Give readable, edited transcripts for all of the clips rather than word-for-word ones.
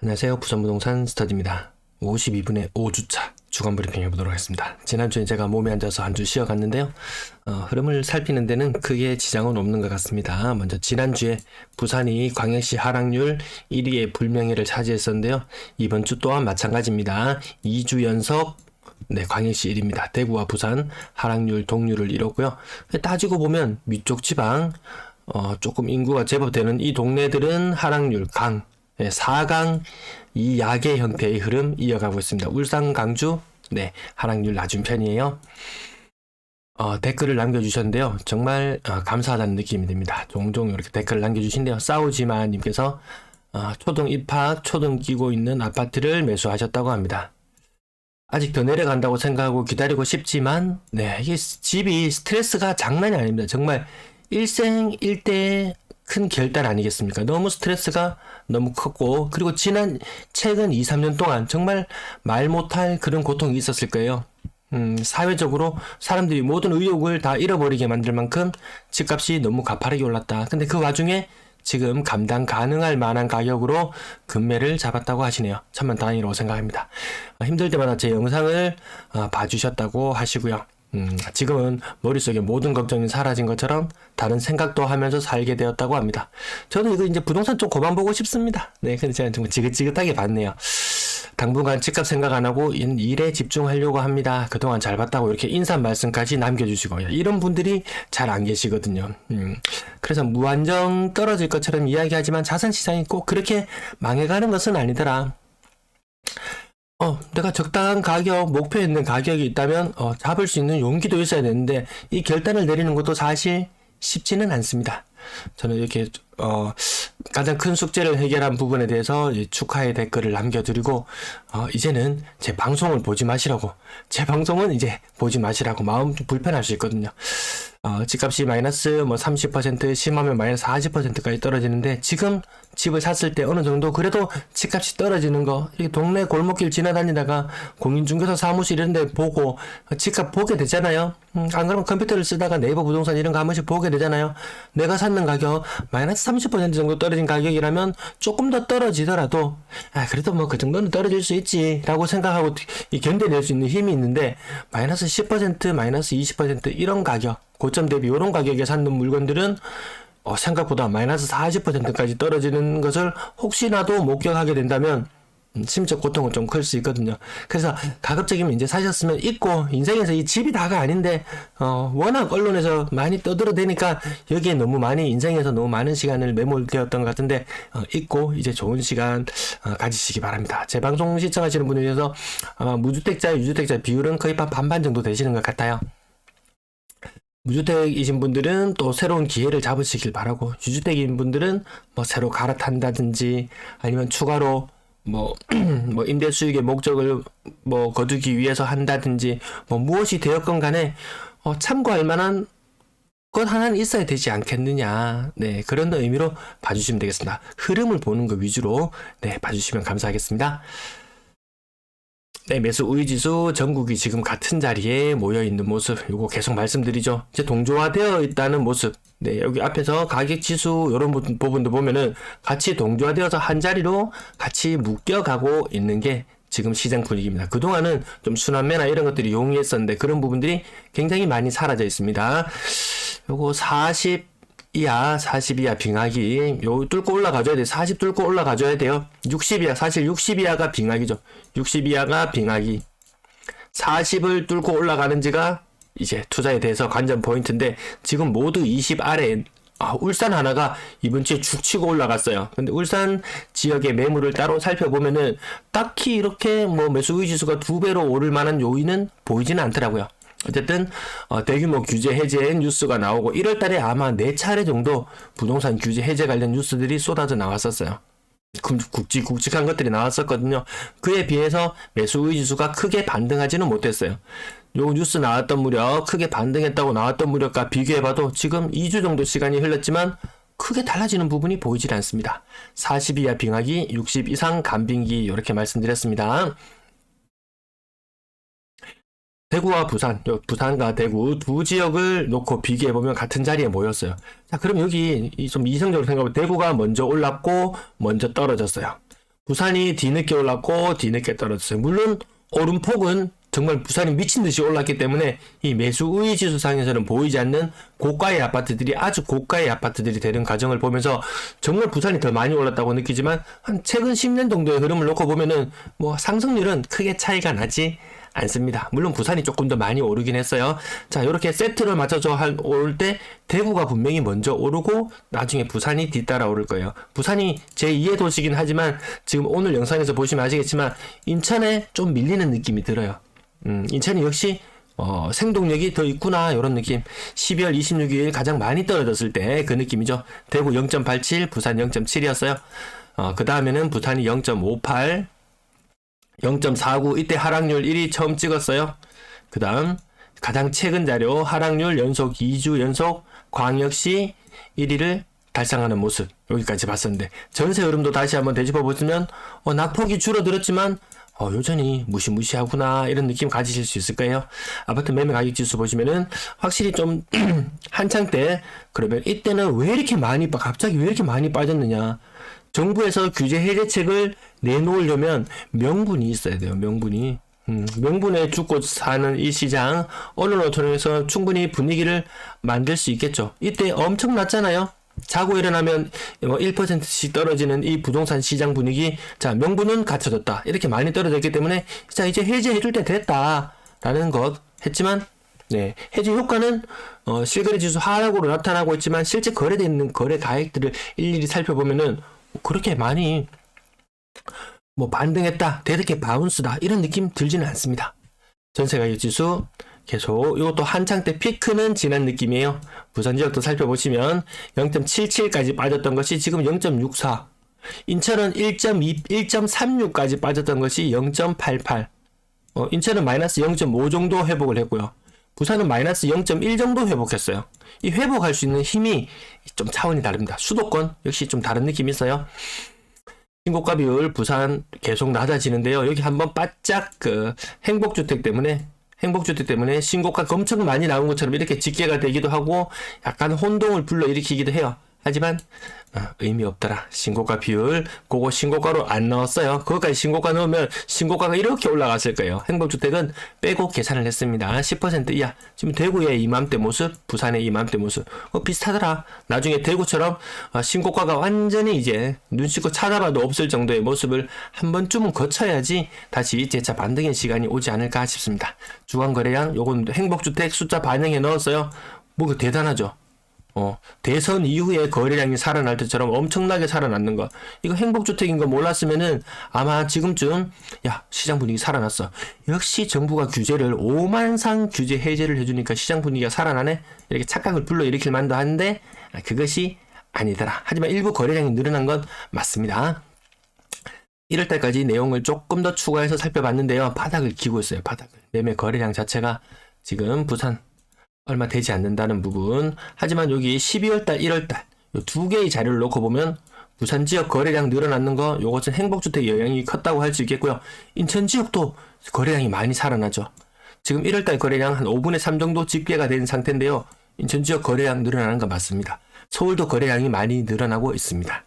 안녕하세요. 부산부동산 스터디입니다. 52분의 5주차 주간 브리핑 해보도록 하겠습니다. 지난주에 제가 몸에 앉아서 한 주 쉬어갔는데요. 흐름을 살피는 데는 크게 지장은 없는 것 같습니다. 먼저 지난주에 부산이 광역시 하락률 1위의 불명예를 차지했었는데요. 이번 주 또한 마찬가지입니다. 2주 연속 광역시 1위입니다. 대구와 부산 하락률 동률을 이뤘고요. 따지고 보면 위쪽 지방 조금 인구가 제법 되는 이 동네들은 하락률 강 4강 이약의 형태의 흐름 이어가고 있습니다. 울산, 강주 하락률 낮은 편이에요. 댓글을 남겨주셨는데요. 정말 감사하다는 느낌이 듭니다. 종종 이렇게 댓글을 남겨주신데요. 싸우지마 님께서 초등 입학, 초등 끼고 있는 아파트를 매수하셨다고 합니다. 아직 더 내려간다고 생각하고 기다리고 싶지만 이게 집이 스트레스가 장난이 아닙니다. 정말 일생일대의 큰 결단 아니겠습니까? 너무 스트레스가 너무 컸고, 그리고 최근 2, 3년 동안 정말 말 못할 그런 고통이 있었을 거예요. 사회적으로 사람들이 모든 의욕을 다 잃어버리게 만들 만큼 집값이 너무 가파르게 올랐다. 근데 그 와중에 지금 감당 가능할 만한 가격으로 금매를 잡았다고 하시네요. 천만다행이라고 생각합니다. 힘들 때마다 제 영상을 봐주셨다고 하시고요. 지금은 머릿속에 모든 걱정이 사라진 것처럼 다른 생각도 하면서 살게 되었다고 합니다. 저도 이거 이제 부동산 좀 그만 보고 싶습니다. 근데 제가 좀 지긋지긋하게 봤네요. 당분간 집값 생각 안 하고 일에 집중하려고 합니다. 그동안 잘 봤다고 이렇게 인사 말씀까지 남겨주시고요. 이런 분들이 잘 안 계시거든요. 그래서 무한정 떨어질 것처럼 이야기하지만 자산시장이 꼭 그렇게 망해가는 것은 아니더라. 내가 적당한 가격, 목표에 있는 가격이 있다면 잡을 수 있는 용기도 있어야 되는데 이 결단을 내리는 것도 사실 쉽지는 않습니다. 저는 이렇게 가장 큰 숙제를 해결한 부분에 대해서 축하의 댓글을 남겨드리고 이제는 제 방송을 보지 마시라고, 제 방송은 이제 보지 마시라고, 마음 좀 불편할 수 있거든요. 집값이 마이너스 30% 심하면 마이너스 40%까지 떨어지는데, 지금 집을 샀을 때 어느 정도 그래도 집값이 떨어지는 거, 이렇게 동네 골목길 지나다니다가 공인중개사 사무실 이런 데 보고 집값 보게 되잖아요. 안 그러면 컴퓨터를 쓰다가 네이버 부동산 이런 거 한 번씩 보게 되잖아요. 내가 샀는 가격 마이너스 30% 정도 떨어진 가격이라면 조금 더 떨어지더라도 그래도 뭐 그 정도는 떨어질 수 있지 라고 생각하고 견뎌낼 수 있는 힘이 있는데, 마이너스 10% 마이너스 20% 이런 가격, 고점 대비 이런 가격에 샀는 물건들은 생각보다 마이너스 40%까지 떨어지는 것을 혹시나도 목격하게 된다면 심적 고통은 좀 클 수 있거든요. 그래서 가급적이면 이제 사셨으면 잊고, 인생에서 이 집이 다가 아닌데 워낙 언론에서 많이 떠들어대니까 여기에 너무 많이, 인생에서 너무 많은 시간을 매몰되었던 것 같은데 잊고 이제 좋은 시간 가지시기 바랍니다. 제 방송 시청하시는 분에 대해서 무주택자, 유주택자 비율은 거의 반반 정도 되시는 것 같아요. 무주택이신 분들은 또 새로운 기회를 잡으시길 바라고, 유주택인 분들은 새로 갈아탄다든지 아니면 추가로 임대 수익의 목적을 거두기 위해서 한다든지 무엇이 되었건 간에 참고할 만한 것 하나는 있어야 되지 않겠느냐. 그런 의미로 봐주시면 되겠습니다. 흐름을 보는 것 위주로 봐주시면 감사하겠습니다. 매수 우위지수 전국이 지금 같은 자리에 모여있는 모습, 이거 계속 말씀드리죠. 이제 동조화되어 있다는 모습. 여기 앞에서 가격지수 이런 부분도 보면은 같이 동조화되어서 한 자리로 같이 묶여가고 있는 게 지금 시장 분위기입니다. 그동안은 좀 순환매나 이런 것들이 용이했었는데 그런 부분들이 굉장히 많이 사라져 있습니다. 요거 40 이하 빙하기 요 뚫고 올라가줘야 돼요. 40 뚫고 올라가줘야 돼요. 60 이하, 사실 60 이하가 빙하기죠. 60 이하가 빙하기, 40을 뚫고 올라가는지가 이제 투자에 대해서 관전 포인트인데, 지금 모두 20 아래. 울산 하나가 이번 주에 죽 치고 올라갔어요. 근데 울산 지역의 매물을 따로 살펴보면은 딱히 이렇게 매수 우위 지수가 2배로 오를 만한 요인은 보이지는 않더라고요. 어쨌든 대규모 규제 해제 뉴스가 나오고 1월달에 아마 4차례 정도 부동산 규제 해제 관련 뉴스들이 쏟아져 나왔었어요. 굵직한 것들이 나왔었거든요. 그에 비해서 매수 우위 지수가 크게 반등하지는 못했어요. 요 뉴스 나왔던 무렵, 크게 반등했다고 나왔던 무렵과 비교해봐도 지금 2주 정도 시간이 흘렀지만 크게 달라지는 부분이 보이질 않습니다. 40 이하 빙하기, 60 이상 간빙기, 이렇게 말씀드렸습니다. 대구와 부산과 대구 두 지역을 놓고 비교해보면 같은 자리에 모였어요. 자, 그럼 여기 좀 이성적으로 생각해보면 대구가 먼저 올랐고 먼저 떨어졌어요. 부산이 뒤늦게 올랐고 뒤늦게 떨어졌어요. 물론 오름폭은 정말 부산이 미친 듯이 올랐기 때문에 이 매수 우위 지수상에서는 보이지 않는 고가의 아파트들이 아주 고가의 아파트들이 되는 과정을 보면서 정말 부산이 더 많이 올랐다고 느끼지만 한 최근 10년 정도의 흐름을 놓고 보면은 뭐 상승률은 크게 차이가 나지 않습니다. 물론 부산이 조금 더 많이 오르긴 했어요. 자, 이렇게 세트를 맞춰서 올 때 대구가 분명히 먼저 오르고 나중에 부산이 뒤따라 오를 거예요. 부산이 제2의 도시긴 하지만 지금 오늘 영상에서 보시면 아시겠지만 인천에 좀 밀리는 느낌이 들어요. 인천이 역시 생동력이 더 있구나 이런 느낌. 12월 26일 가장 많이 떨어졌을 때 그 느낌이죠. 대구 0.87, 부산 0.7이었어요. 그 다음에는 부산이 0.58, 0.49 이때 하락률 1위 처음 찍었어요. 그 다음 가장 최근 자료 하락률 연속 2주 연속 광역시 1위를 달성하는 모습 여기까지 봤었는데 전세 흐름도 다시 한번 되짚어 보시면 낙폭이 줄어들었지만 여전히 무시무시하구나 이런 느낌 가지실 수 있을 거예요. 아파트 매매 가격 지수 보시면은 확실히 좀 한창 때 그러면 이때는 왜 이렇게 많이 갑자기 왜 이렇게 많이 빠졌느냐. 정부에서 규제 해제책을 내놓으려면 명분이 있어야 돼요. 명분이. 명분에 죽고 사는 이 시장 언론을 통해서 충분히 분위기를 만들 수 있겠죠. 이때 엄청 났잖아요. 자고 일어나면 1%씩 떨어지는 이 부동산 시장 분위기. 자, 명분은 갖춰졌다. 이렇게 많이 떨어졌기 때문에 자, 이제 해제해줄 때 됐다 라는 것 했지만 네, 해제 효과는 실거래 지수 하락으로 나타나고 있지만 실제 거래되어 있는 거래 가액들을 일일이 살펴보면은 그렇게 많이 반등했다, 대득해 바운스다 이런 느낌 들지는 않습니다. 전세가격 지수 계속 이것도 한창 때 피크는 지난 느낌이에요. 부산 지역도 살펴보시면 0.77까지 빠졌던 것이 지금 0.64, 인천은 1.36까지 빠졌던 것이 0.88, 인천은 마이너스 0.5 정도 회복을 했고요. 부산은 마이너스 0.1 정도 회복했어요. 이 회복할 수 있는 힘이 좀 차원이 다릅니다. 수도권 역시 좀 다른 느낌이 있어요. 신고가 비율 부산 계속 낮아지는데요. 여기 한번 바짝 행복주택 때문에 신고가가 엄청 많이 나온 것처럼 이렇게 집계가 되기도 하고 약간 혼동을 불러일으키기도 해요. 하지만 의미 없더라. 신고가 비율 그거 신고가로 안 넣었어요. 그거까지 신고가 넣으면 신고가가 이렇게 올라갔을 거예요. 행복주택은 빼고 계산을 했습니다. 10% 이하. 지금 대구의 이맘때 모습, 부산의 이맘때 모습 비슷하더라. 나중에 대구처럼 신고가가 완전히 이제 눈 씻고 찾아봐도 없을 정도의 모습을 한 번쯤은 거쳐야지 다시 재차 반등의 시간이 오지 않을까 싶습니다. 주간거래량 요건 행복주택 숫자 반영해 넣었어요. 뭐 대단하죠. 대선 이후에 거래량이 살아날 때처럼 엄청나게 살아났는 거. 이거 행복주택인 거 몰랐으면은 아마 지금쯤 시장 분위기 살아났어. 역시 정부가 규제를 5만상 규제 해제를 해주니까 시장 분위기가 살아나네. 이렇게 착각을 불러일으킬 만도 한데 그것이 아니더라. 하지만 일부 거래량이 늘어난 건 맞습니다. 1월달까지 내용을 조금 더 추가해서 살펴봤는데요. 바닥을 기고 있어요. 바닥을. 매매 거래량 자체가 지금 부산 얼마 되지 않는다는 부분. 하지만 여기 12월달, 1월달 이 두 개의 자료를 놓고 보면 부산 지역 거래량 늘어나는 거 요것은 행복주택 영향이 컸다고 할 수 있겠고요. 인천 지역도 거래량이 많이 살아나죠. 지금 1월달 거래량 한 5분의 3 정도 집계가 된 상태인데요. 인천 지역 거래량 늘어나는 거 맞습니다. 서울도 거래량이 많이 늘어나고 있습니다.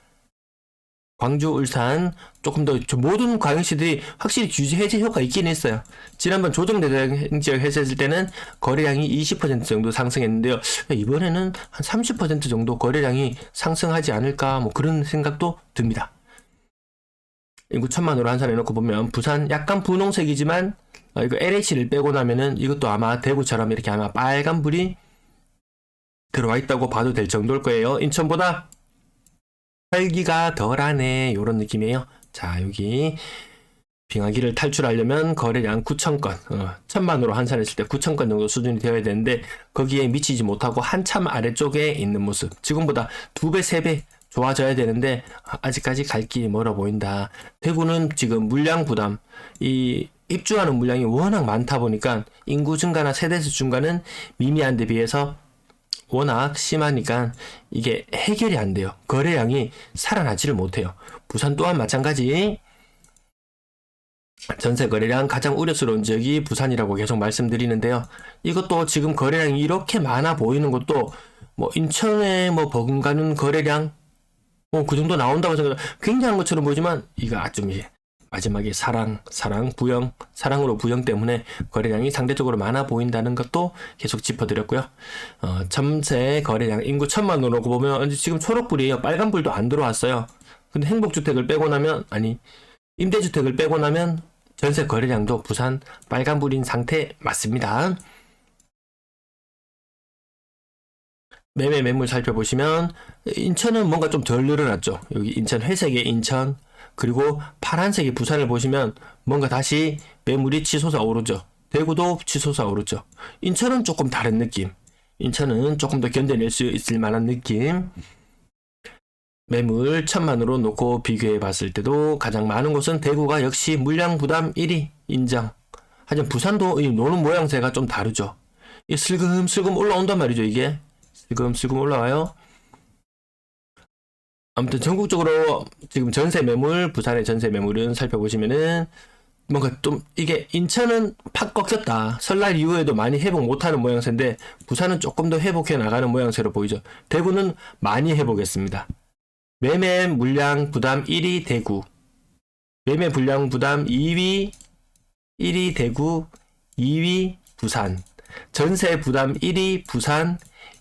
광주, 울산 조금 더 모든 광역시들이 확실히 규제 해제 효과가 있긴 했어요. 지난번 조정 대상 지역 해제했을 때는 거래량이 20% 정도 상승했는데요. 이번에는 한 30% 정도 거래량이 상승하지 않을까 그런 생각도 듭니다. 인구 1000만으로 한산해 놓고 보면 부산 약간 분홍색이지만 이거 LH를 빼고 나면은 이것도 아마 대구처럼 이렇게 아마 빨간불이 들어와 있다고 봐도 될 정도일 거예요. 인천보다 활기가 덜하네 요런 느낌이에요. 자, 여기 빙하기를 탈출하려면 거래량 9,000건 1000만으로 환산했을 때 9,000건 정도 수준이 되어야 되는데 거기에 미치지 못하고 한참 아래쪽에 있는 모습. 지금보다 2배 3배 좋아져야 되는데 아직까지 갈 길이 멀어 보인다. 대구는 지금 물량 부담, 이 입주하는 물량이 워낙 많다 보니까 인구 증가나 세대수 증가는 미미한 데 비해서 워낙 심하니까 이게 해결이 안 돼요. 거래량이 살아나지를 못해요. 부산 또한 마찬가지. 전세 거래량 가장 우려스러운 지역이 부산이라고 계속 말씀드리는데요. 이것도 지금 거래량이 이렇게 많아 보이는 것도 인천에 버금가는 거래량 그 정도 나온다고 생각, 굉장한 것처럼 보이지만, 이거 좀 이제, 마지막에 사랑으로 부영 때문에 거래량이 상대적으로 많아 보인다는 것도 계속 짚어드렸고요. 전체 거래량 인구 1000만으로 놓고 보면, 지금 초록불이에요. 빨간불도 안 들어왔어요. 근데 행복주택을 빼고 나면, 임대주택을 빼고 나면, 전세 거래량도 부산 빨간불인 상태 맞습니다. 매매 매물 살펴보시면 인천은 뭔가 좀 덜 늘어났죠. 여기 인천 회색의 인천, 그리고 파란색의 부산을 보시면 뭔가 다시 매물이 치솟아 오르죠. 대구도 치솟아 오르죠. 인천은 조금 다른 느낌. 인천은 조금 더 견뎌낼 수 있을 만한 느낌. 매물 1000만으로 놓고 비교해 봤을 때도 가장 많은 곳은 대구가 역시 물량 부담 1위 인정. 하지만 부산도 이 노는 모양새가 좀 다르죠. 이 슬금슬금 올라온단 말이죠. 이게 슬금슬금 올라와요. 아무튼 전국적으로 지금 전세 매물, 부산의 전세 매물은 살펴보시면은 뭔가 좀 이게 인천은 팍 꺾였다. 설날 이후에도 많이 회복 못하는 모양새인데 부산은 조금 더 회복해 나가는 모양새로 보이죠. 대구는 많이 회복했습니다. 매매 물량 부담 1위 대구, 매매 물량 부담 1위 대구, 2위 부산, 전세 부담 1위 부산,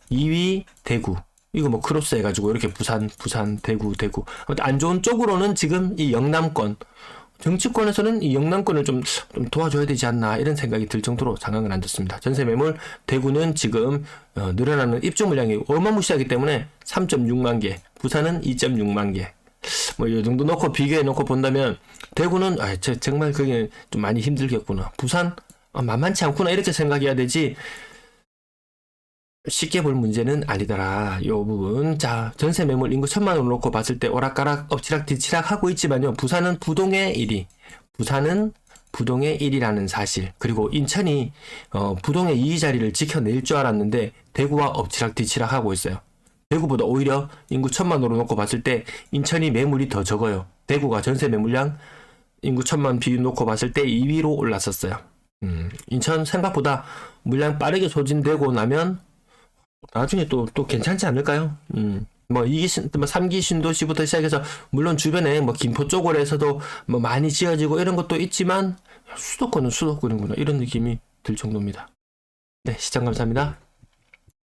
2위 대구. 이거 뭐 크로스 해가지고 이렇게 부산, 대구. 아무튼 안 좋은 쪽으로는 지금 이 영남권, 정치권에서는 이 영남권을 좀 도와줘야 되지 않나 이런 생각이 들 정도로 상황은 안 좋습니다. 전세 매물 대구는 지금 늘어나는 입주 물량이 어마무시하기 때문에 3.6만 개, 부산은 2.6만 개. 뭐 이 정도 놓고 비교해 놓고 본다면 대구는 정말 그게 좀 많이 힘들겠구나. 부산 만만치 않구나 이렇게 생각해야 되지. 쉽게 볼 문제는 아니더라. 요 부분. 자, 전세 매물 인구 1000만원을 놓고 봤을 때 오락가락 엎치락 뒤치락 하고 있지만요. 부산은 부동의 1위. 부산은 부동의 1위라는 사실. 그리고 인천이 부동의 2위 자리를 지켜낼 줄 알았는데 대구와 엎치락 뒤치락 하고 있어요. 대구보다 오히려 인구 1000만으로 놓고 봤을 때 인천이 매물이 더 적어요. 대구가 전세 매물량 인구 1000만 비율 놓고 봤을 때 2위로 올랐었어요. 인천 생각보다 물량 빠르게 소진되고 나면 나중에 또 괜찮지 않을까요? 뭐 3기 신도시부터 시작해서 물론 주변에 뭐 김포 쪽으로에서도 뭐 많이 지어지고 이런 것도 있지만 수도권은 수도권이구나 이런 느낌이 들 정도입니다. 네, 시청 감사합니다.